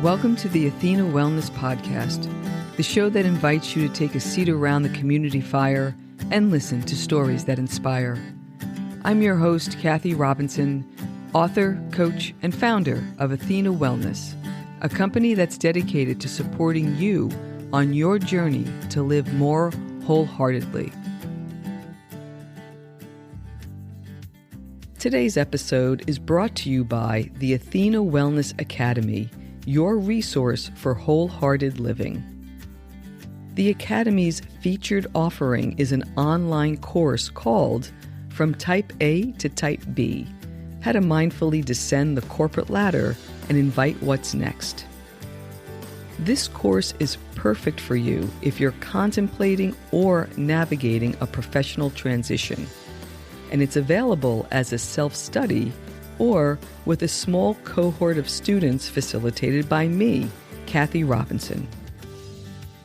Welcome to the Athena Wellness Podcast, the show that invites you to take a seat around the community fire and listen to stories that inspire. I'm your host, Kathy Robinson, author, coach, and founder of Athena Wellness, a company that's dedicated to supporting you on your journey to live more wholeheartedly. Today's episode is brought to you by the Athena Wellness Academy, your resource for wholehearted living. The Academy's featured offering is an online course called From Type A to Type B, how to mindfully descend the corporate ladder and invite what's next. This course is perfect for you if you're contemplating or navigating a professional transition, and it's available as a self-study or with a small cohort of students facilitated by me, Kathy Robinson.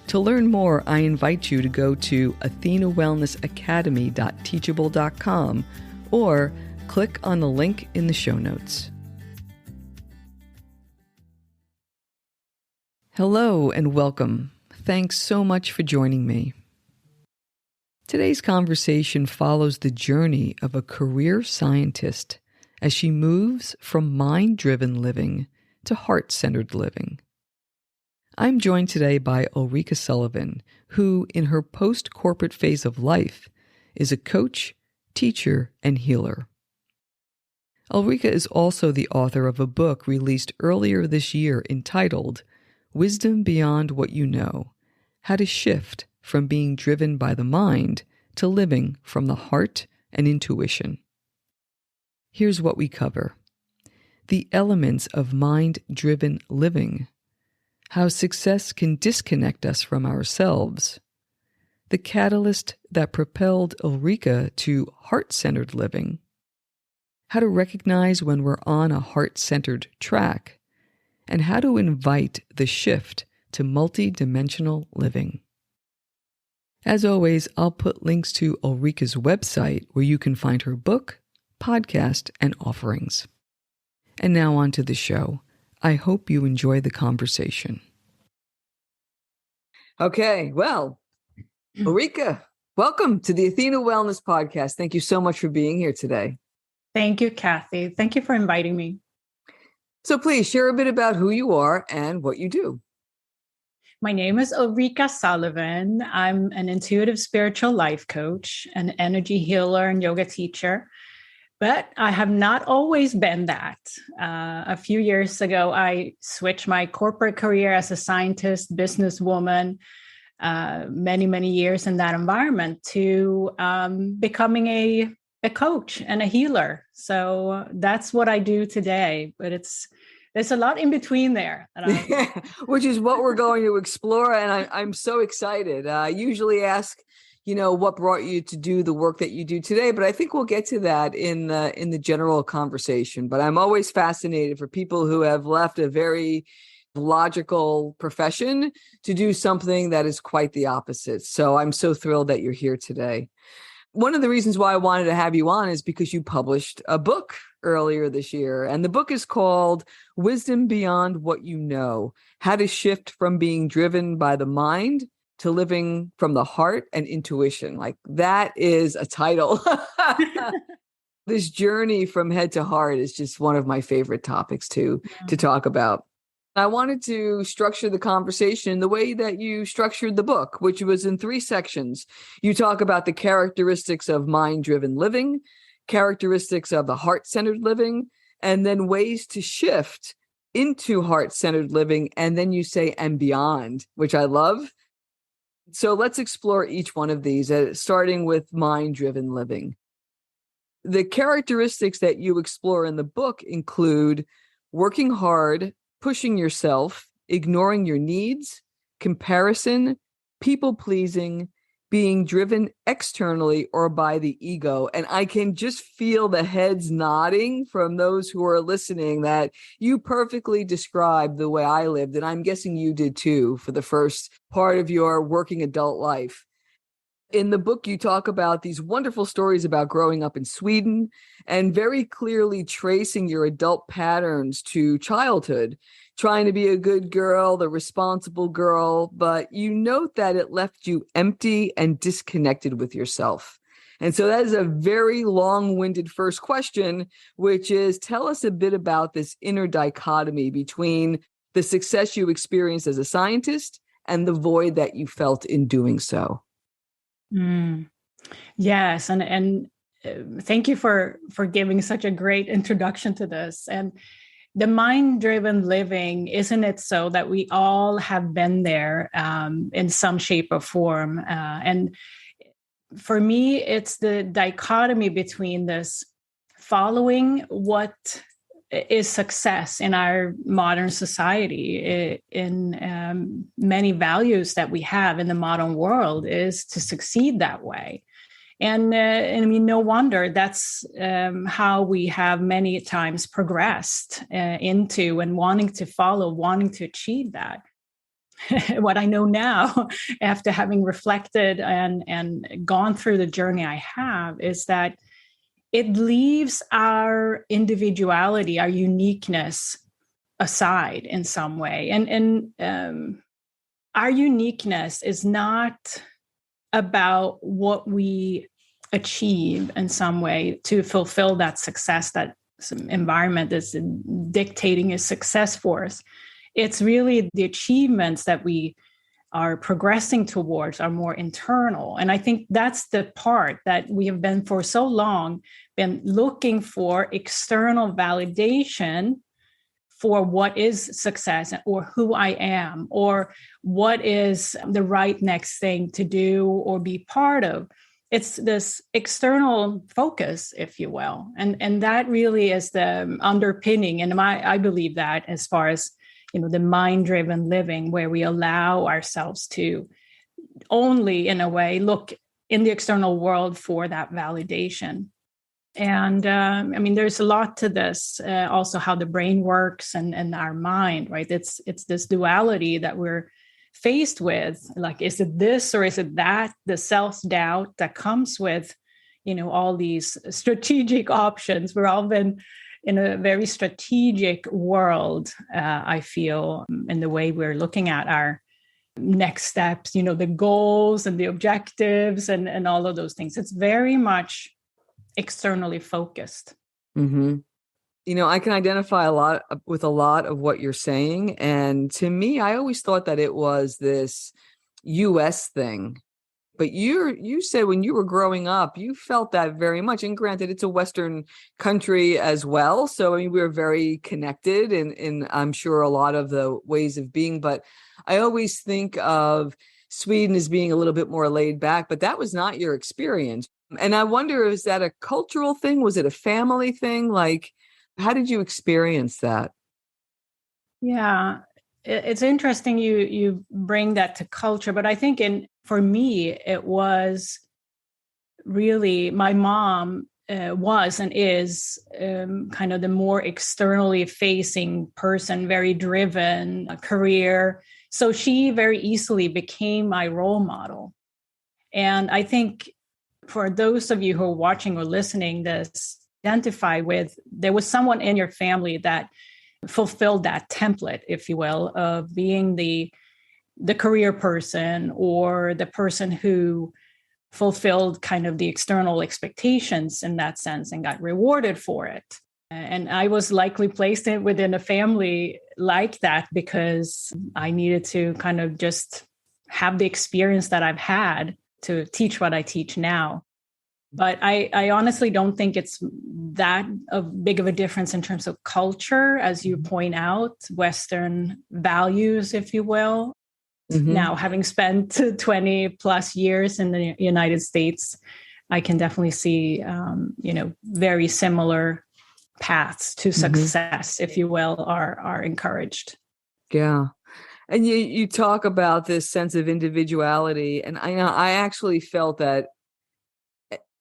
To learn more, I invite you to go to athenawellnessacademy.teachable.com or click on the link in the show notes. Hello and welcome. Thanks so much for joining me. Today's conversation follows the journey of a career scientist as she moves from mind-driven living to heart-centered living. I'm joined today by Ulrika Sullivan, who, in her post-corporate phase of life, is a coach, teacher, and healer. Ulrika is also the author of a book released earlier this year entitled Wisdom Beyond What You Know: How to Shift from Being Driven by the Mind to Living from the Heart and Intuition. Here's what we cover: the elements of mind-driven living, how success can disconnect us from ourselves, the catalyst that propelled Ulrika to heart-centered living, how to recognize when we're on a heart-centered track, and how to invite the shift to multidimensional living. As always, I'll put links to Ulrika's website where you can find her book, podcast, and offerings. And now on to the show. I hope you enjoy the conversation. Okay, well, Ulrika, welcome to the Athena Wellness Podcast. Thank you so much for being here today. Thank you, Kathy. Thank you for inviting me. So please share a bit about who you are and what you do. My name is Ulrika Sullivan. I'm an intuitive spiritual life coach, an energy healer, and yoga teacher. But I have not always been that. A few years ago, I switched my corporate career as a scientist, businesswoman, many years in that environment to becoming a coach and a healer. So that's what I do today. But there's a lot in between there. Which is what we're going to explore. And I'm so excited. I usually ask, what brought you to do the work that you do today? But I think we'll get to that in the general conversation. But I'm always fascinated for people who have left a very logical profession to do something that is quite the opposite. So I'm so thrilled that you're here today. One of the reasons why I wanted to have you on is because you published a book earlier this year. And the book is called Wisdom Beyond What You Know: How to Shift from Being Driven by the Mind to Living from the Heart and Intuition. Like, that is a title. This journey from head to heart is just one of my favorite topics to talk about. I wanted to structure the conversation the way that you structured the book, which was in 3 sections. You talk about the characteristics of mind-driven living, characteristics of the heart-centered living, and then ways to shift into heart-centered living. And then you say, and beyond, which I love. So let's explore each one of these, starting with mind-driven living. The characteristics that you explore in the book include working hard, pushing yourself, ignoring your needs, comparison, people-pleasing, being driven externally or by the ego. And I can just feel the heads nodding from those who are listening that you perfectly described the way I lived. And I'm guessing you did too for the first part of your working adult life. In the book, you talk about these wonderful stories about growing up in Sweden and very clearly tracing your adult patterns to childhood, trying to be a good girl, the responsible girl, but you note that it left you empty and disconnected with yourself. And so that is a very long-winded first question, which is, tell us a bit about this inner dichotomy between the success you experienced as a scientist and the void that you felt in doing so. Mm. Yes, and thank you for giving such a great introduction to this. And the mind-driven living, isn't it so that we all have been there in some shape or form? And for me, it's the dichotomy between this following what is success in our modern society, in many values that we have in the modern world, is to succeed that way. And I mean, no wonder that's how we have many times progressed into and wanting to follow, wanting to achieve that. What I know now, after having reflected and gone through the journey I have, is that it leaves our individuality, our uniqueness aside in some way. And our uniqueness is not about what we achieve in some way to fulfill that success, that environment is dictating a success for us. It's really the achievements that we are progressing towards are more internal. And I think that's the part that we have been for so long been looking for external validation for what is success or who I am or what is the right next thing to do or be part of. It's this external focus, if you will. And that really is the underpinning. And I believe that as far as, the mind-driven living, where we allow ourselves to only, in a way, look in the external world for that validation. And I mean, there's a lot to this, also how the brain works and our mind, right? It's this duality that we're faced with. Like, is it this or is it that? The self-doubt that comes with, all these strategic options. We're all been in a very strategic world, I feel, in the way we're looking at our next steps, the goals and the objectives and all of those things. It's very much externally focused. Mm-hmm. I can identify with a lot of what you're saying. And to me, I always thought that it was this US thing. But you said when you were growing up, you felt that very much. And granted, it's a Western country as well. So, I mean, we're very connected in I'm sure a lot of the ways of being. But I always think of Sweden as being a little bit more laid back. But that was not your experience. And I wonder, is that a cultural thing? Was it a family thing? Like, how did you experience that? Yeah, it's interesting you bring that to culture. But I think for me, it was really my mom was and is kind of the more externally facing person, very driven, a career. So she very easily became my role model. And I think for those of you who are watching or listening this, identify with, there was someone in your family that fulfilled that template, if you will, of being the career person or the person who fulfilled kind of the external expectations in that sense and got rewarded for it. And I was likely placed within a family like that because I needed to kind of just have the experience that I've had to teach what I teach now. But I honestly don't think it's that big of a difference in terms of culture, as you point out, Western values, if you will. Mm-hmm. Now, having spent 20 plus years in the United States, I can definitely see, very similar paths to success, if you will, are encouraged. Yeah. And you talk about this sense of individuality. And I actually felt that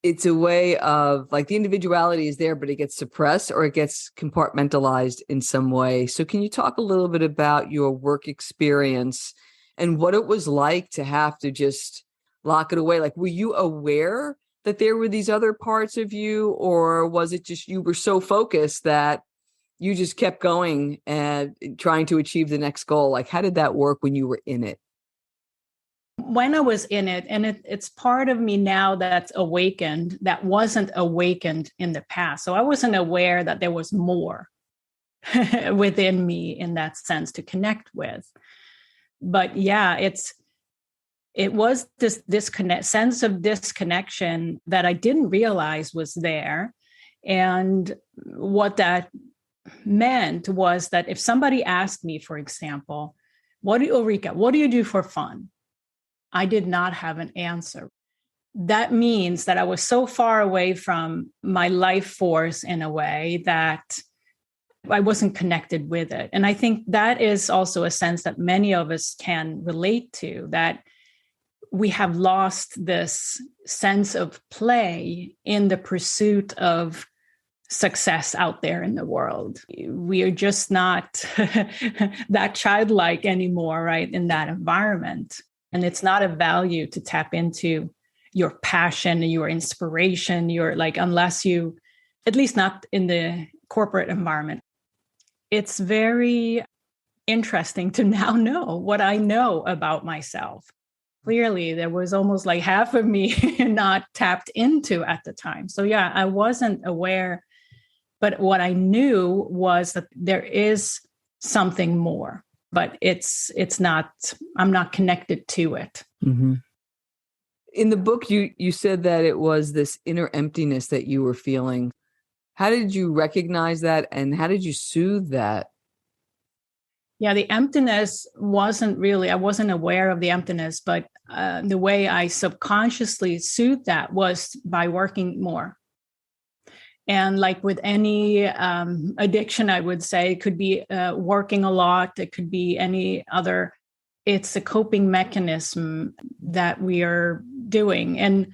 it's a way of like the individuality is there, but it gets suppressed or it gets compartmentalized in some way. So can you talk a little bit about your work experience and what it was like to have to just lock it away. Like, were you aware that there were these other parts of you, or was it just you were so focused that you just kept going and trying to achieve the next goal? Like, how did that work when you were in it? When I was in it, and it's part of me now that's awakened, that wasn't awakened in the past. So I wasn't aware that there was more within me in that sense to connect with. But yeah, it was this disconnect, sense of disconnection that I didn't realize was there. And what that meant was that if somebody asked me, for example, Ulrika, what do you do for fun? I did not have an answer. That means that I was so far away from my life force in a way that I wasn't connected with it. And I think that is also a sense that many of us can relate to, that we have lost this sense of play in the pursuit of success out there in the world. We are just not that childlike anymore, right, in that environment. And it's not a value to tap into your passion, your inspiration, unless you, at least not in the corporate environment. It's very interesting to now know what I know about myself. Clearly, there was almost like half of me not tapped into at the time. So yeah, I wasn't aware, but what I knew was that there is something more. But it's not, I'm not connected to it. Mm-hmm. In the book, you said that it was this inner emptiness that you were feeling. How did you recognize that, and how did you soothe that? Yeah, the emptiness I wasn't aware of the emptiness, but the way I subconsciously soothed that was by working more. And like with any addiction, I would say it could be working a lot. It could be any other. It's a coping mechanism that we are doing. And,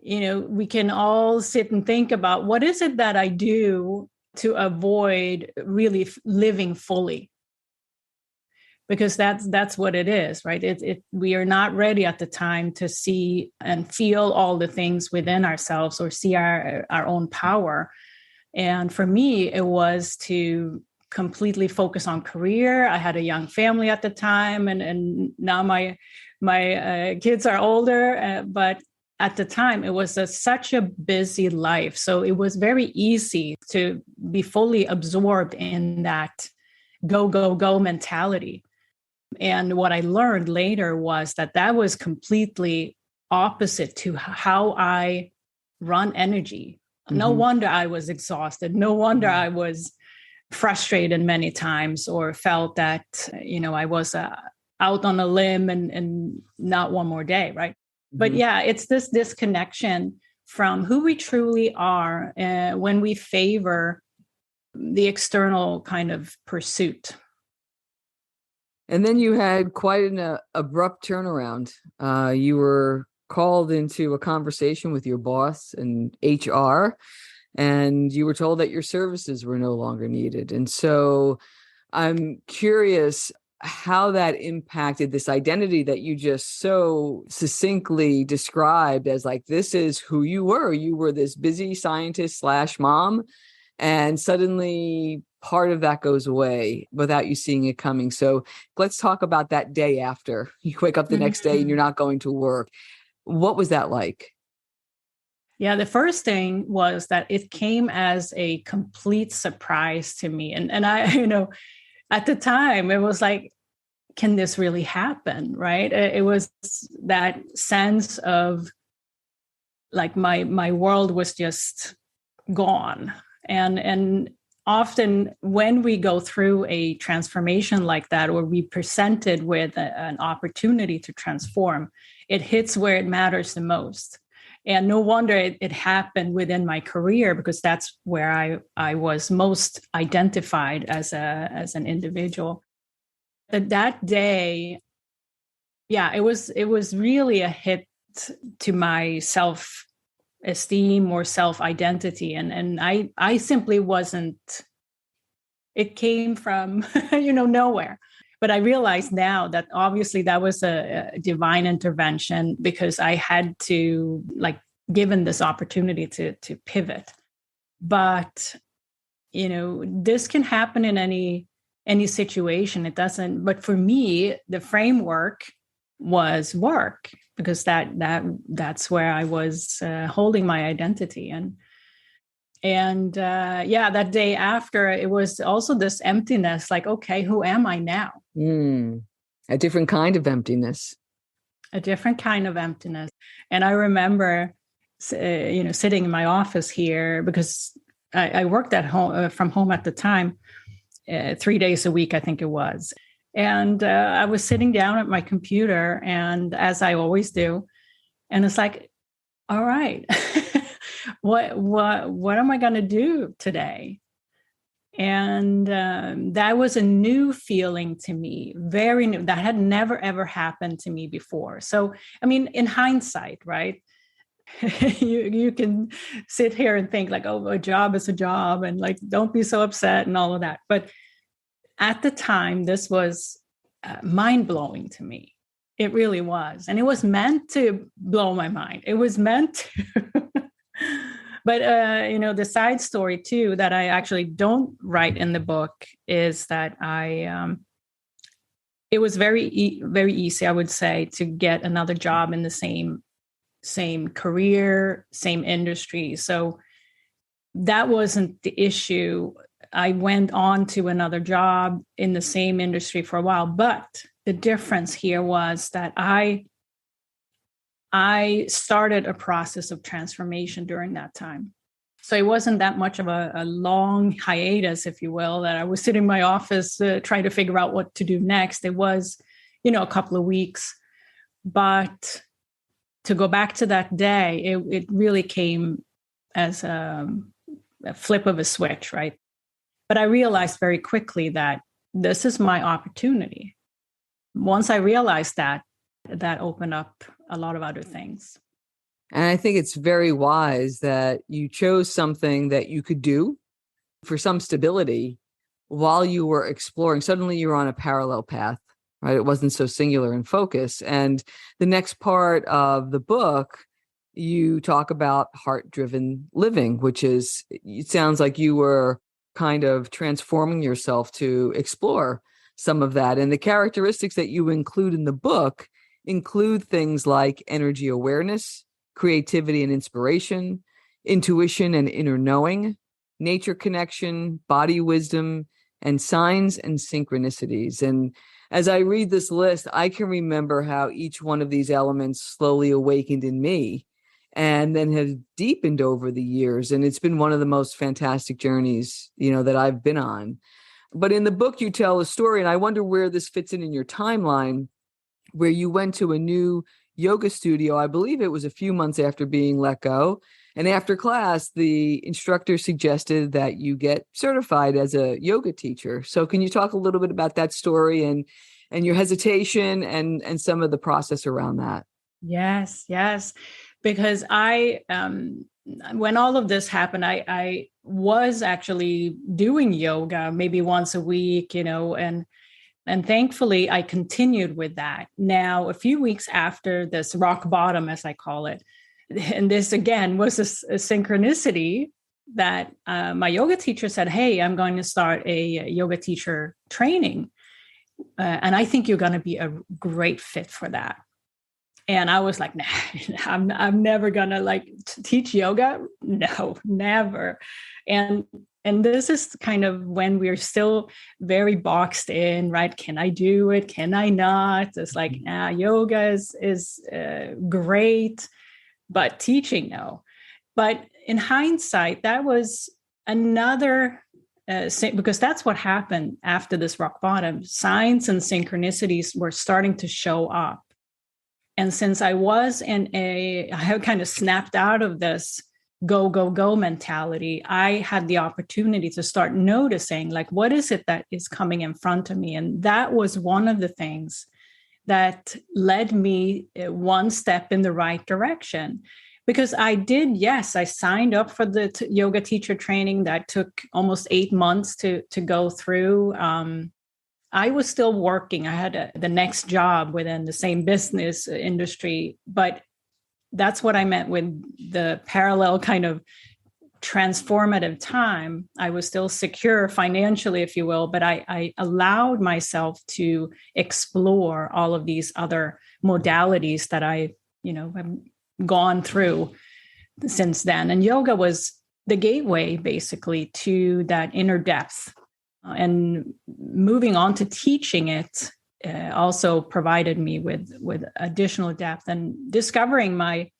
we can all sit and think about what is it that I do to avoid really living fully? Because that's what it is, right? We are not ready at the time to see and feel all the things within ourselves or see our own power. And for me, it was to completely focus on career. I had a young family at the time, and now my kids are older. But at the time, it was such a busy life, so it was very easy to be fully absorbed in that go go go mentality. And what I learned later was that was completely opposite to how I run energy. Mm-hmm. No wonder I was exhausted. No wonder I was frustrated many times, or felt that, I was out on a limb and not one more day, right? Mm-hmm. But yeah, it's this disconnection from who we truly are when we favor the external kind of pursuit. And then you had quite an abrupt turnaround. You were called into a conversation with your boss and HR, and you were told that your services were no longer needed. And so I'm curious how that impacted this identity that you just so succinctly described as like, this is who you were. You were this busy scientist / mom, and suddenly part of that goes away without you seeing it coming. So let's talk about that day after you wake up the next day and you're not going to work. What was that like? Yeah, the first thing was that it came as a complete surprise to me. And I, at the time, it was like, can this really happen? Right? It was that sense of like my world was just gone. And often when we go through a transformation like that, or we presented with an opportunity to transform, it hits where it matters the most. And no wonder it happened within my career, because that's where I was most identified as an individual. That day, yeah, it was really a hit to my self-esteem or self-identity. And I simply wasn't, it came from, nowhere. But I realize now that obviously that was a divine intervention, because I had to, like, given this opportunity to pivot. But, this can happen in any situation. It doesn't, but for me, the framework was work, because that's where I was holding my identity. And that day after, it was also this emptiness, like, okay, who am I now? A different kind of emptiness. A different kind of emptiness. And I remember, sitting in my office here, because I worked at home from home at the time, 3 days a week, I think it was. And I was sitting down at my computer, and as I always do, and it's like, all right, what am I going to do today? And that was a new feeling to me, very new. That had never, ever happened to me before. So, I mean, in hindsight, right? you can sit here and think like, oh, a job is a job, and like, don't be so upset and all of that. But at the time, this was mind-blowing to me. It really was. And it was meant to blow my mind. It was meant to. But, the side story, too, that I actually don't write in the book is that it was very, very easy, I would say, to get another job in the same career, same industry. So that wasn't the issue. I went on to another job in the same industry for a while. But the difference here was that I started a process of transformation during that time. So it wasn't that much of a long hiatus, if you will, that I was sitting in my office trying to figure out what to do next. It was, a couple of weeks. But to go back to that day, it really came as a flip of a switch, right? But I realized very quickly that this is my opportunity. Once I realized that opened up a lot of other things. And I think it's very wise that you chose something that you could do for some stability while you were exploring. Suddenly you were on a parallel path, right? It wasn't so singular in focus. And the next part of the book, you talk about heart-driven living, which is, it sounds like you were kind of transforming yourself to explore some of that. And the characteristics that you include in the book include things like energy awareness, creativity and inspiration, intuition and inner knowing, nature connection, body wisdom, and signs and synchronicities. And as I read this list, I can remember how each one of these elements slowly awakened in me and then have deepened over the years. And it's been one of the most fantastic journeys, that I've been on. But in the book, you tell a story, and I wonder where this fits in your timeline, where you went to a new yoga studio. I believe it was a few months after being let go. And after class, the instructor suggested that you get certified as a yoga teacher. So can you talk a little bit about that story and your hesitation and some of the process around that? Yes. Because when all of this happened, I was actually doing yoga maybe once a week, and thankfully I continued with that. Now, a few weeks after this rock bottom, as I call it, and this again was a synchronicity that my yoga teacher said, "Hey, I'm going to start a yoga teacher training. And I think you're going to be a great fit for that." And I was like, nah, I'm never going to teach yoga. No, never. And this is kind of when we're still very boxed in, right? Can I do it? Can I not? It's like, yoga is great, but teaching, no. But in hindsight, that was another, because that's what happened after this rock bottom. Signs and synchronicities were starting to show up. And since I had kind of snapped out of this go mentality, I had the opportunity to start noticing, what is it that is coming in front of me? And that was one of the things that led me one step in the right direction. Because I signed up for the yoga teacher training that took almost 8 months to go through. I was still working. I had the next job within the same business industry, but that's what I meant with the parallel kind of transformative time. I was still secure financially, if you will, but I allowed myself to explore all of these other modalities that I, have gone through since then. And yoga was the gateway basically to that inner depth. And moving on to teaching it also provided me with additional depth and discovering my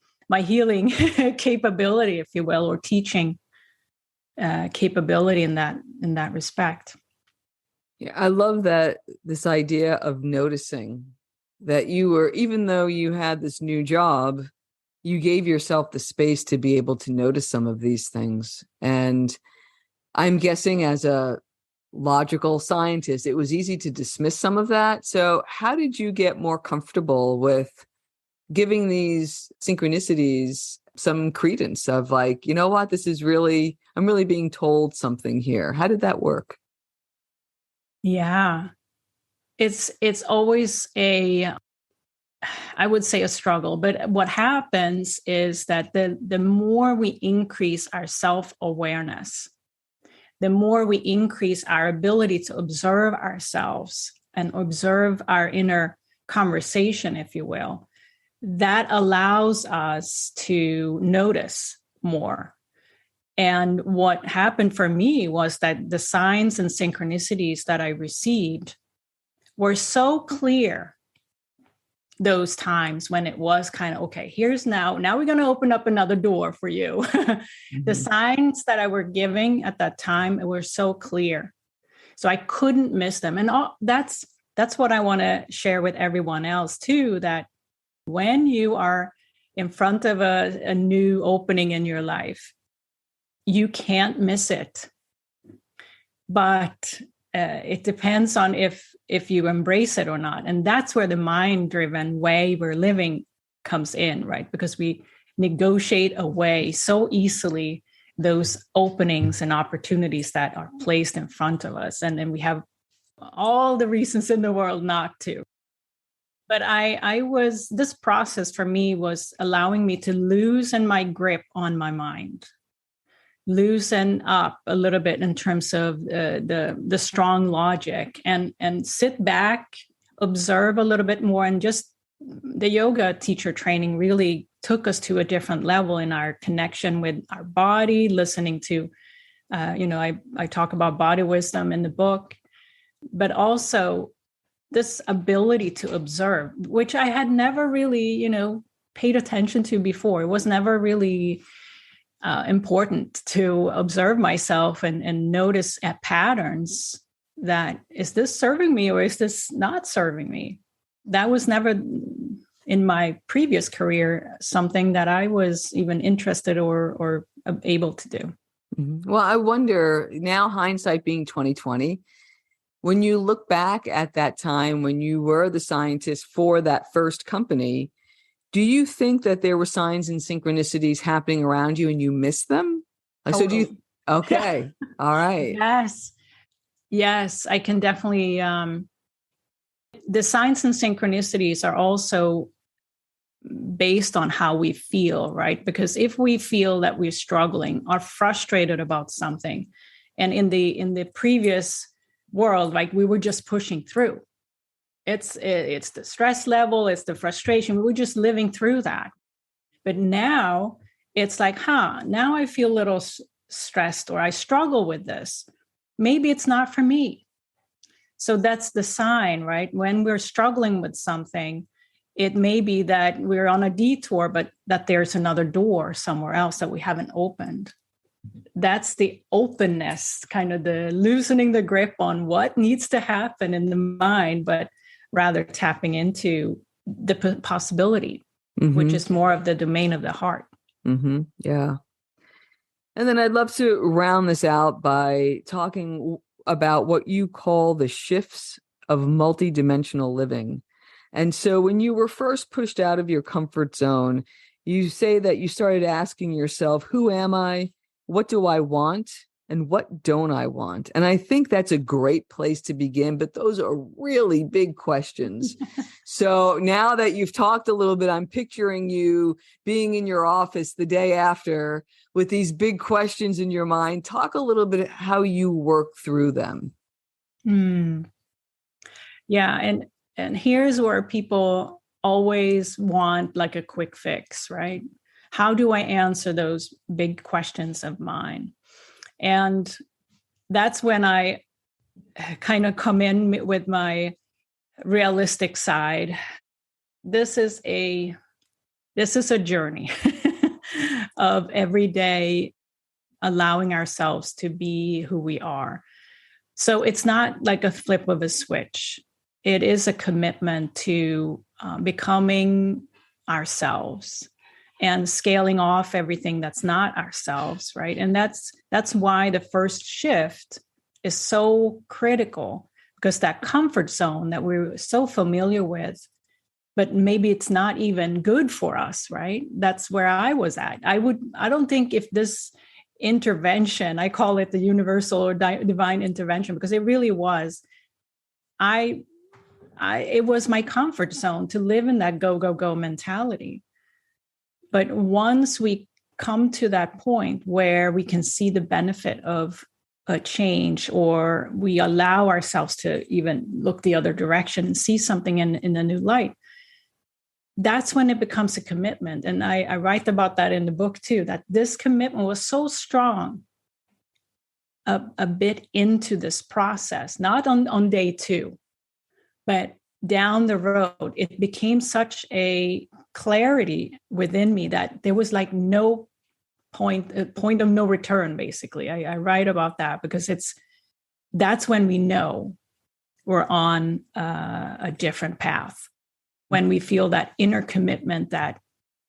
healing capability, if you will, or teaching capability in that respect. Yeah, I love this idea of noticing that you were, even though you had this new job, you gave yourself the space to be able to notice some of these things. And I'm guessing as a logical scientist, it was easy to dismiss some of that. So how did you get more comfortable with giving these synchronicities some credence of like, you know what, I'm really being told something here? How did that work? Yeah, it's always I would say a struggle, but what happens is that the more we increase our self-awareness, the more we increase our ability to observe ourselves and observe our inner conversation, if you will, that allows us to notice more. And what happened for me was that the signs and synchronicities that I received were so clear those times when it was kind of, okay, here's now we're going to open up another door for you. Mm-hmm. The signs that I were giving at that time were so clear. So I couldn't miss them. And that's what I want to share with everyone else too, that when you are in front of a new opening in your life, you can't miss it. But it depends on if you embrace it or not. And that's where the mind-driven way we're living comes in, right? Because we negotiate away so easily those openings and opportunities that are placed in front of us. And then we have all the reasons in the world not to. But this process for me was allowing me to loosen my grip on my mind, loosen up a little bit in terms of the strong logic, and sit back, observe a little bit more. And just the yoga teacher training really took us to a different level in our connection with our body, listening to, I talk about body wisdom in the book, but also this ability to observe, which I had never really, paid attention to before. It was never really important to observe myself and notice at patterns that, is this serving me or is this not serving me? That was never in my previous career something that I was even interested or able to do. Mm-hmm. Well, I wonder now, hindsight being 2020, when you look back at that time when you were the scientist for that first company, do you think that there were signs and synchronicities happening around you and you missed them? Totally. So do you? Okay. All right. Yes, I can definitely. The signs and synchronicities are also based on how we feel, right? Because if we feel that we're struggling or frustrated about something, and in the previous world, like we were just pushing through. It's the stress level, it's the frustration. We were just living through that. But now it's like, now I feel a little stressed or I struggle with this. Maybe it's not for me. So that's the sign, right? When we're struggling with something, it may be that we're on a detour, but that there's another door somewhere else that we haven't opened. That's the openness, kind of the loosening the grip on what needs to happen in the mind, but rather tapping into the possibility, mm-hmm. which is more of the domain of the heart. Mm-hmm. Yeah. And then I'd love to round this out by talking about what you call the shifts of multidimensional living. And so when you were first pushed out of your comfort zone, you say that you started asking yourself, who am I? What do I want? and what don't I want? And I think that's a great place to begin, but those are really big questions. So now that you've talked a little bit, I'm picturing you being in your office the day after with these big questions in your mind. Talk a little bit how you work through them. Yeah. And here's where people always want like a quick fix, right? How do I answer those big questions of mine? And that's when I kind of come in with my realistic side. This is a journey of every day allowing ourselves to be who we are. So it's not like a flip of a switch. It is a commitment to becoming ourselves and scaling off everything that's not ourselves, right? And that's why the first shift is so critical, because that comfort zone that we're so familiar with, but maybe it's not even good for us, right? That's where I was at. I don't think if this intervention, I call it the universal or divine intervention, because it really was, it was my comfort zone to live in that go, go, go mentality. But once we come to that point where we can see the benefit of a change, or we allow ourselves to even look the other direction and see something in a new light, that's when it becomes a commitment. And I write about that in the book too, that this commitment was so strong a bit into this process, not on day 2, but down the road, it became such a clarity within me that there was like no point of no return, basically. I write about that because that's when we know we're on a different path. When we feel that inner commitment that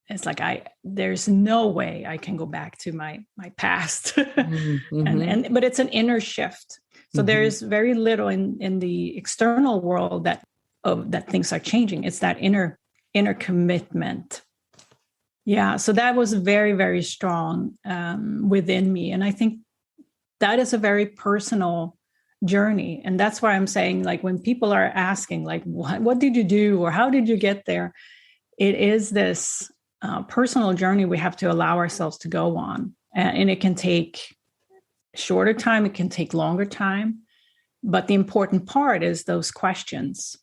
it's like, there's no way I can go back to my past. Mm-hmm. But it's an inner shift. So there's very little in the external world that things are changing. It's that inner commitment. Yeah. So that was very, very strong within me. And I think that is a very personal journey. And that's why I'm saying, like, when people are asking, like, what did you do? Or how did you get there? It is this personal journey we have to allow ourselves to go on. And it can take shorter time. It can take longer time. But the important part is those questions.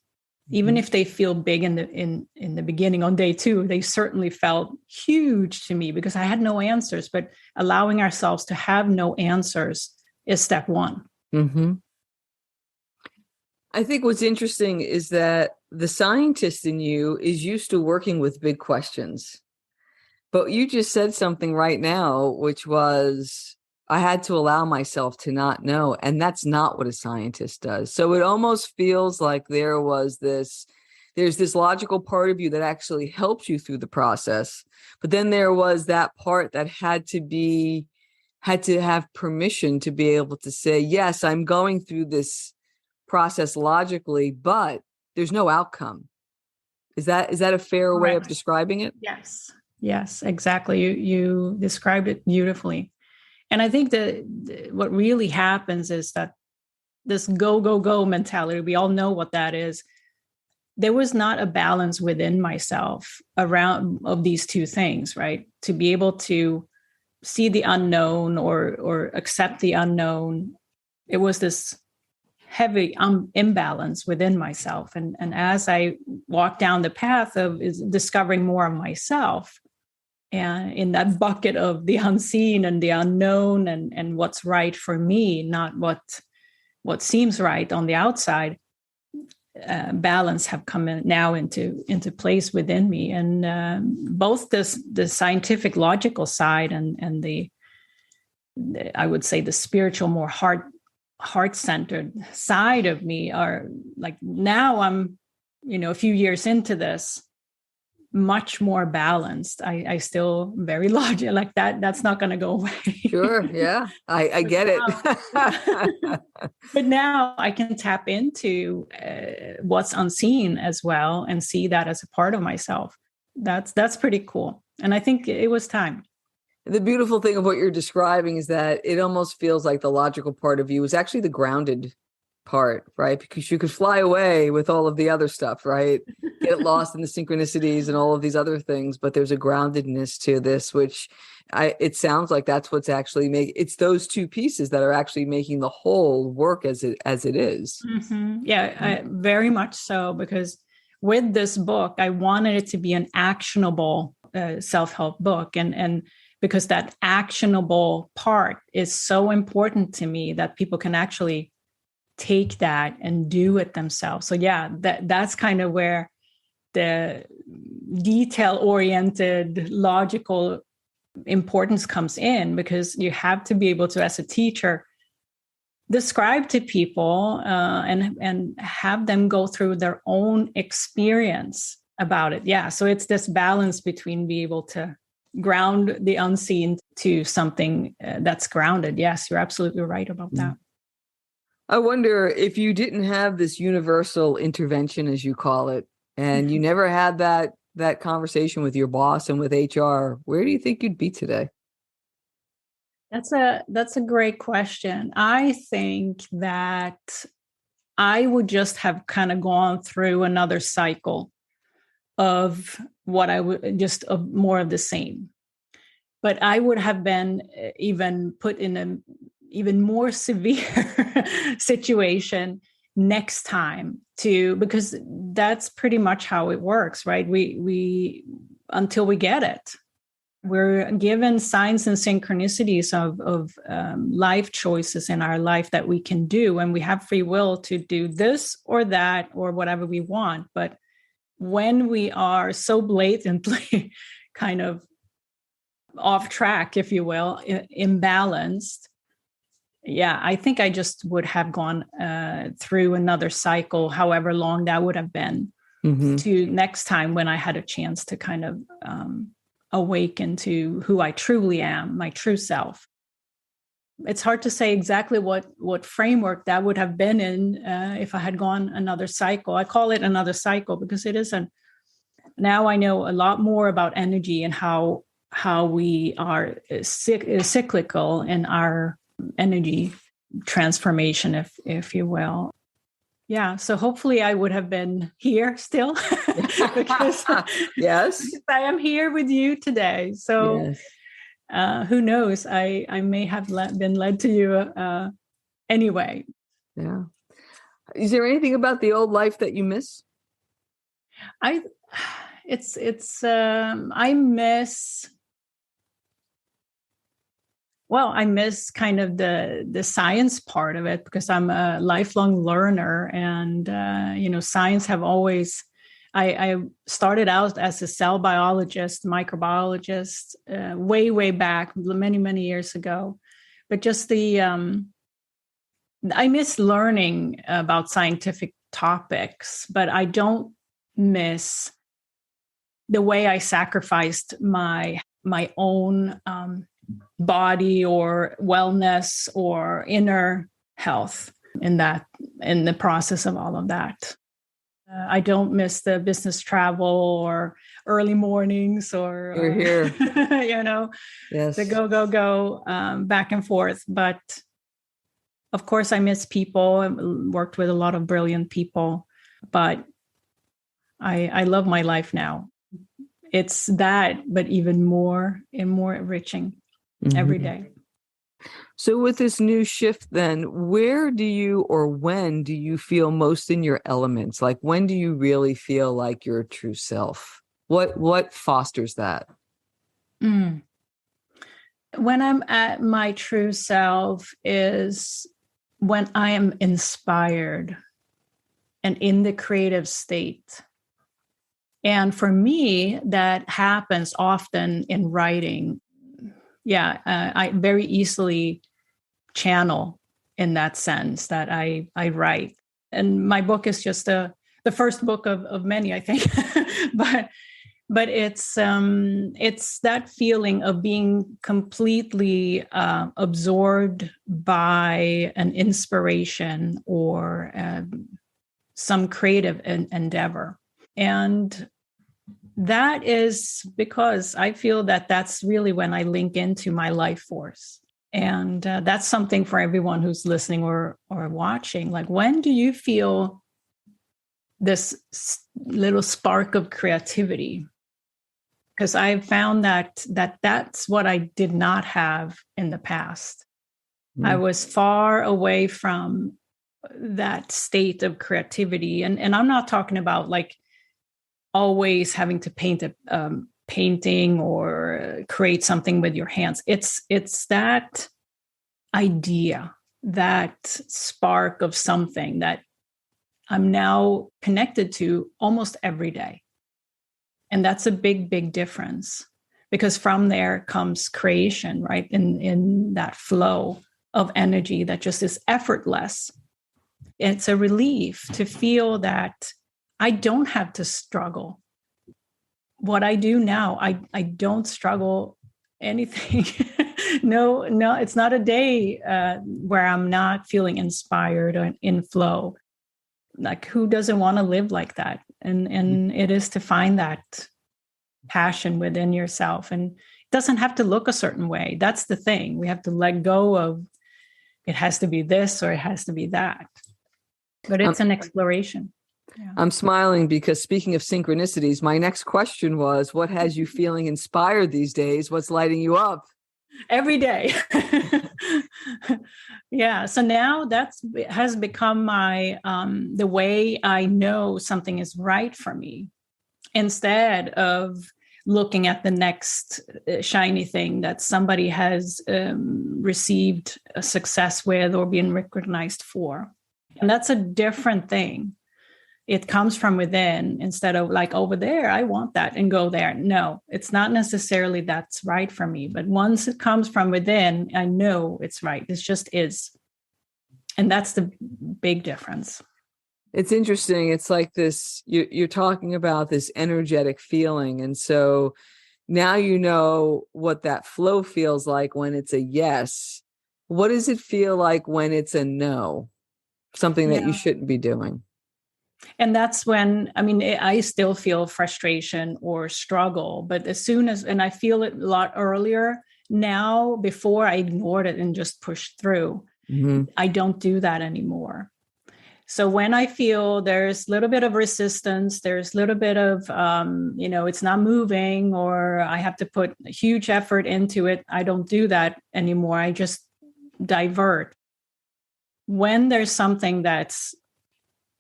Even if they feel big in the beginning on day 2, they certainly felt huge to me because I had no answers. But allowing ourselves to have no answers is step 1. Mm-hmm. I think what's interesting is that the scientist in you is used to working with big questions. But you just said something right now, which was, I had to allow myself to not know. And that's not what a scientist does. So it almost feels like there's this logical part of you that actually helps you through the process. But then there was that part that had to have permission to be able to say, yes, I'm going through this process logically, but there's no outcome. Is that a fair way of describing it? Yes, exactly. You described it beautifully. And I think that what really happens is that this go, go, go mentality, we all know what that is. There was not a balance within myself around of these two things, right? To be able to see the unknown or accept the unknown. It was this heavy imbalance within myself. And as I walked down the path of discovering more of myself, and in that bucket of the unseen and the unknown and what's right for me, not what seems right on the outside, balance have come now into place within me. And both the scientific logical side and the I would say the spiritual, more heart-centered side of me are like, now I'm, a few years into this, much more balanced. I still very logical, like that's not going to go away. Sure. Yeah. I get it. But now I can tap into what's unseen as well and see that as a part of myself. That's pretty cool. And I think it was time. The beautiful thing of what you're describing is that it almost feels like the logical part of you is actually the grounded part, right? Because you could fly away with all of the other stuff, right? Get lost in the synchronicities and all of these other things, but there's a groundedness to this, which it sounds like that's what's actually it's those two pieces that are actually making the whole work as it is. Mm-hmm. Yeah, very much so, because with this book, I wanted it to be an actionable self-help book. And because that actionable part is so important to me that people can actually take that and do it themselves. So yeah, that's kind of where the detail-oriented, logical importance comes in, because you have to be able to, as a teacher, describe to people and have them go through their own experience about it. Yeah, so it's this balance between being able to ground the unseen to something that's grounded. Yes, you're absolutely right about that. I wonder if you didn't have this universal intervention, as you call it, and you never had that conversation with your boss and with HR, where do you think you'd be today? That's a great question. I think that I would just have kind of gone through another cycle of what I would just more of the same. But I would have been even put in an even more severe situation next time because that's pretty much how it works, right? We until we get it, we're given signs and synchronicities of life choices in our life that we can do, and we have free will to do this or that or whatever we want. But when we are so blatantly kind of off track, if you will, imbalanced, yeah, I think I just would have gone through another cycle, however long that would have been, to next time when I had a chance to kind of awaken to who I truly am, my true self. It's hard to say exactly what framework that would have been in if I had gone another cycle. I call it another cycle because it isn't. Now I know a lot more about energy and how we are cyclical in our energy transformation, if you will. Yeah, so hopefully I would have been here still because yes, I am here with you today. So yes. Who knows? I may have been led to you anyway. Yeah. Is there anything about the old life that you miss? I miss. Well, I miss kind of the science part of it because I'm a lifelong learner, and science have always. I started out as a cell biologist, microbiologist, way back, many years ago. But just I miss learning about scientific topics, but I don't miss the way I sacrificed my own body or wellness or inner health in the process of all of that. I don't miss the business travel or early mornings or you're here. Yes. The go back and forth. But of course, I miss people. I worked with a lot of brilliant people, but I love my life now. It's that, but even more and more enriching every day. So with this new shift, then, where do you or when do you feel most in your elements? Like, when do you really feel like your true self? What fosters that? When I'm at my true self is when I am inspired and in the creative state. And for me, that happens often in writing. Yeah, I very easily channel in that sense that I write. And my book is just the first book of many, I think. but it's that feeling of being completely absorbed by an inspiration or some creative endeavor. And that is because I feel that that's really when I link into my life force. And that's something for everyone who's listening or watching. Like, when do you feel this little spark of creativity? Because I found that's what I did not have in the past. I was far away from that state of creativity. And I'm not talking about like always having to paint a painting or create something with your hands. It's that idea, that spark of something that I'm now connected to almost every day. And that's a big, big difference, because from there comes creation, right? In that flow of energy that just is effortless. It's a relief to feel that I don't have to struggle. What I do now, I don't struggle anything. No, it's not a day where I'm not feeling inspired or in flow. Like, who doesn't want to live like that? And it is to find that passion within yourself. And it doesn't have to look a certain way. That's the thing. We have to let go of it has to be this or it has to be that. But it's an exploration. Yeah. I'm smiling because, speaking of synchronicities, my next question was, what has you feeling inspired these days? What's lighting you up? Every day. Yeah. So now has become my, the way I know something is right for me, instead of looking at the next shiny thing that somebody has received a success with or been recognized for. And that's a different thing. It comes from within, instead of like, over there, I want that and go there. No, it's not necessarily that's right for me. But once it comes from within, I know it's right. It just is. And that's the big difference. It's interesting. It's like this, you're talking about this energetic feeling. And so now you know what that flow feels like when it's a yes. What does it feel like when it's a no? Something that you shouldn't be doing. And that's when, I still feel frustration or struggle, but as soon as, and I feel it a lot earlier now, before I ignored it and just pushed through. Mm-hmm. I don't do that anymore. So when I feel there's a little bit of resistance, there's a little bit of, it's not moving, or I have to put a huge effort into it, I don't do that anymore. I just divert. When there's something that's,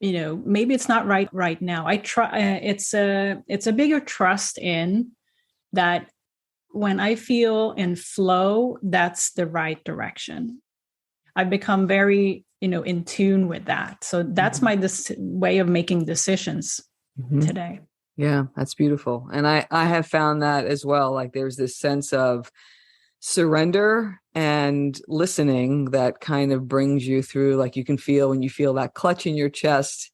maybe it's not right now, I try. It's a bigger trust in that. When I feel in flow, that's the right direction. I've become very, in tune with that. So that's my way of making decisions today. Yeah, that's beautiful. And I have found that as well. Like, there's this sense of surrender and listening that kind of brings you through. Like, you can feel, when you feel that clutch in your chest,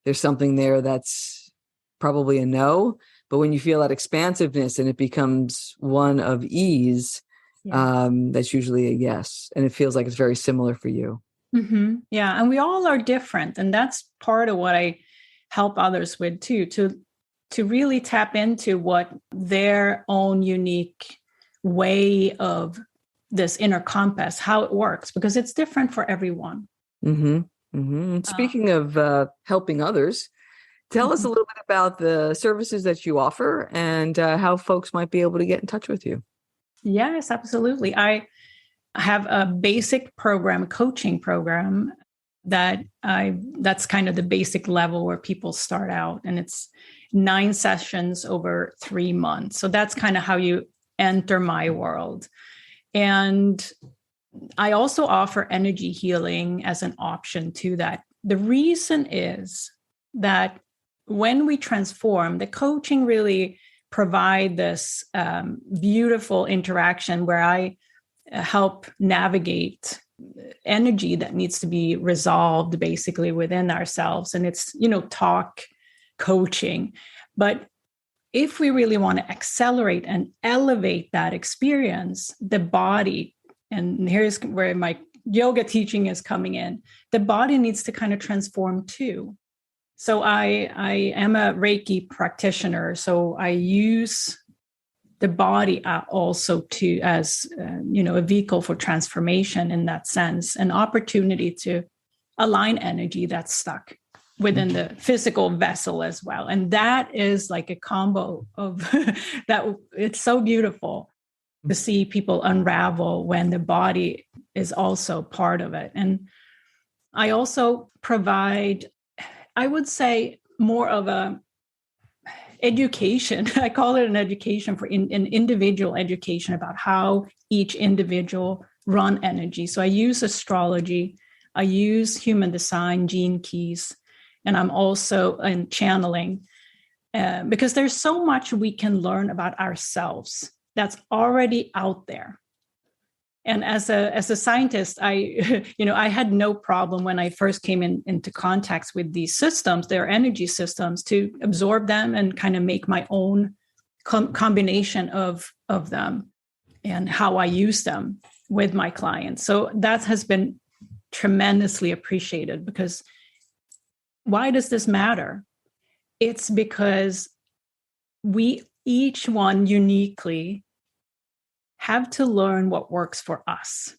there's something there that's probably a no. But when you feel that expansiveness and it becomes one of ease, that's usually a yes. And it feels like it's very similar for you. Mm-hmm. Yeah. And we all are different. And that's part of what I help others with too, to really tap into what their own unique way of this inner compass, how it works, because it's different for everyone. Mm-hmm. Mm-hmm. Speaking of helping others, tell us a little bit about the services that you offer and how folks might be able to get in touch with you. Yes, absolutely. I have a basic program, a coaching program that's kind of the basic level where people start out, and it's 9 sessions over 3 months. So that's kind of how you enter my world. And I also offer energy healing as an option to that. The reason is that when we transform, the coaching really provide this beautiful interaction where I help navigate energy that needs to be resolved basically within ourselves. And it's, talk coaching. But if we really want to accelerate and elevate that experience, the body, and here's where my yoga teaching is coming in, the body needs to kind of transform too. So I am a Reiki practitioner. So I use the body also to as a vehicle for transformation in that sense, an opportunity to align energy that's stuck within the physical vessel as well. And that is like a combo of that. It's so beautiful to see people unravel when the body is also part of it. And I also provide, I would say, more of a education. I call it an education for an individual education about how each individual run energy. So I use astrology, I use human design, gene keys, and I'm also in channeling because there's so much we can learn about ourselves that's already out there. And as a scientist, I had no problem when I first came into contact with these systems, their energy systems, to absorb them and kind of make my own combination of them and how I use them with my clients. So that has been tremendously appreciated, because why does this matter? It's because we each one uniquely have to learn what works for us.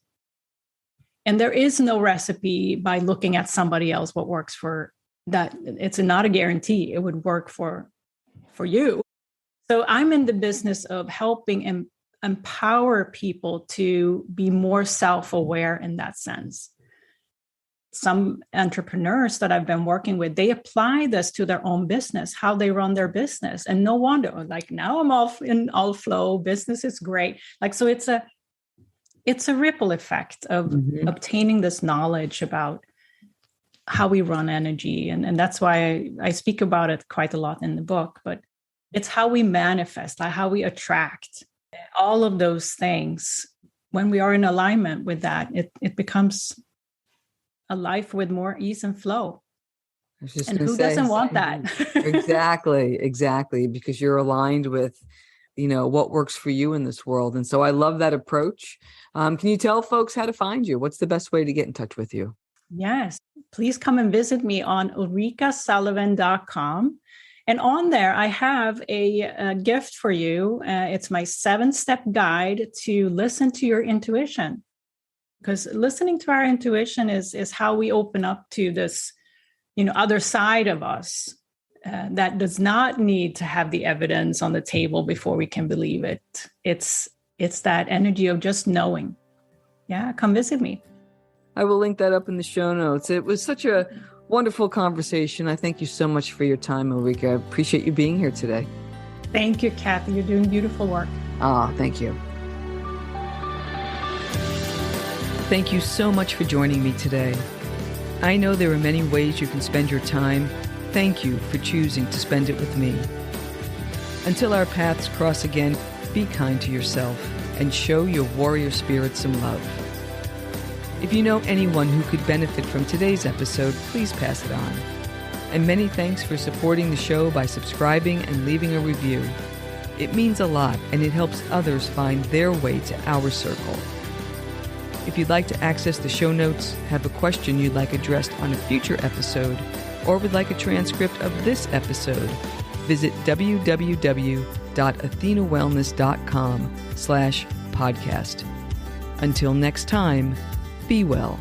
And there is no recipe by looking at somebody else what works for that. It's not a guarantee it would work for you. So I'm in the business of helping and empower people to be more self-aware in that sense. Some entrepreneurs that I've been working with, they apply this to their own business, how they run their business. And no wonder, like, now I'm in all flow, business is great. Like, so it's a ripple effect of obtaining this knowledge about how we run energy. And that's why I speak about it quite a lot in the book, but it's how we manifest, like how we attract all of those things. When we are in alignment with that, it becomes a life with more ease and flow. And who doesn't want that? Exactly. Because you're aligned with, what works for you in this world. And so I love that approach. Can you tell folks how to find you? What's the best way to get in touch with you? Yes, please come and visit me on ulrikasullivan.com. And on there, I have a gift for you. It's my 7-step guide to listen to your intuition. Because listening to our intuition is how we open up to this, other side of us that does not need to have the evidence on the table before we can believe it. It's that energy of just knowing. Yeah, come visit me. I will link that up in the show notes. It was such a wonderful conversation. I thank you so much for your time, Ulrika. I appreciate you being here today. Thank you, Kathy. You're doing beautiful work. Thank you. Thank you so much for joining me today. I know there are many ways you can spend your time. Thank you for choosing to spend it with me. Until our paths cross again, be kind to yourself and show your warrior spirit some love. If you know anyone who could benefit from today's episode, please pass it on. And many thanks for supporting the show by subscribing and leaving a review. It means a lot, and it helps others find their way to our circle. If you'd like to access the show notes, have a question you'd like addressed on a future episode, or would like a transcript of this episode, visit www.athenawellness.com/podcast. Until next time, be well.